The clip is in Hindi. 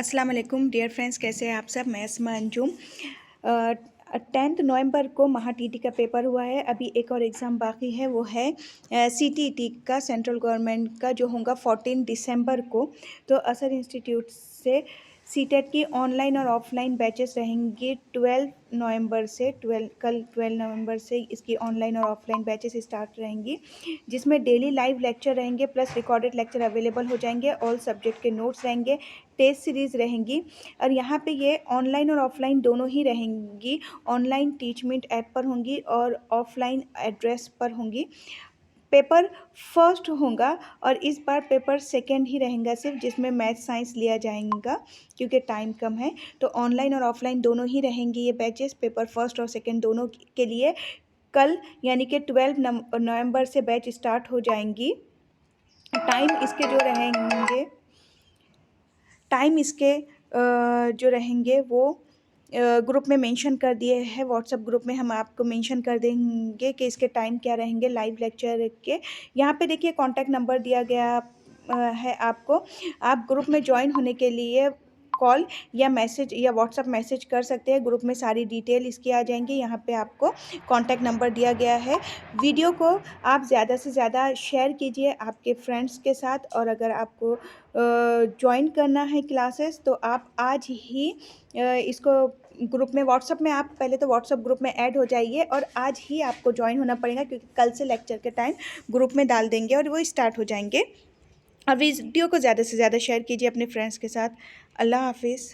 अस्सलाम वालेकुम डियर फ्रेंड्स, कैसे हैं आप सब। मैं अस्मा अंजुम। 10 नवंबर को महा टीटी का पेपर हुआ है। अभी एक और एग्ज़ाम बाकी है, वो है सीटीईटी का, सेंट्रल गवर्नमेंट का, जो होगा 14 दिसंबर को। तो असर इंस्टीट्यूट से सीटेट की ऑनलाइन और ऑफलाइन बैचेस रहेंगी 12 नवंबर से। 12 नवंबर से इसकी ऑनलाइन और ऑफलाइन बैचेस स्टार्ट रहेंगी, जिसमें डेली लाइव लेक्चर रहेंगे प्लस रिकॉर्डेड लेक्चर अवेलेबल हो जाएंगे। ऑल सब्जेक्ट के नोट्स रहेंगे, टेस्ट सीरीज़ रहेंगी। और यहाँ पे ये ऑनलाइन और ऑफलाइन दोनों ही रहेंगी। ऑनलाइन टीचमेंट ऐप पर होंगी और ऑफलाइन एड्रेस पर होंगी। पेपर फर्स्ट होगा और इस बार पेपर सेकंड ही रहेगा सिर्फ, जिसमें मैथ साइंस लिया जाएगा क्योंकि टाइम कम है। तो ऑनलाइन और ऑफलाइन दोनों ही रहेंगी ये बैचेस, पेपर फर्स्ट और सेकंड दोनों के लिए। कल यानी कि 12 नवंबर से बैच स्टार्ट हो जाएंगी। टाइम इसके जो रहेंगे, टाइम इसके जो रहेंगे वो ग्रुप में मेंशन कर दिए हैं। व्हाट्सएप ग्रुप में हम आपको मेंशन कर देंगे कि इसके टाइम क्या रहेंगे लाइव लेक्चर के। यहाँ पे देखिए कॉन्टैक्ट नंबर दिया गया है आपको। आप ग्रुप में ज्वाइन होने के लिए कॉल या मैसेज या व्हाट्सएप मैसेज कर सकते हैं। ग्रुप में सारी डिटेल इसकी आ जाएंगी। यहाँ पे आपको कॉन्टैक्ट नंबर दिया गया है। वीडियो को आप ज़्यादा से ज़्यादा शेयर कीजिए आपके फ्रेंड्स के साथ। और अगर आपको ज्वाइन करना है क्लासेस तो आप आज ही इसको ग्रुप में, व्हाट्सएप में, आप पहले तो व्हाट्सएप ग्रुप में ऐड हो जाइए और आज ही आपको ज्वाइन होना पड़ेगा, क्योंकि कल से लेक्चर के टाइम ग्रुप में डाल देंगे और वो स्टार्ट हो जाएंगे। और वीडियो को ज़्यादा से ज़्यादा शेयर कीजिए अपने फ्रेंड्स के साथ। अल्लाह हाफिज़।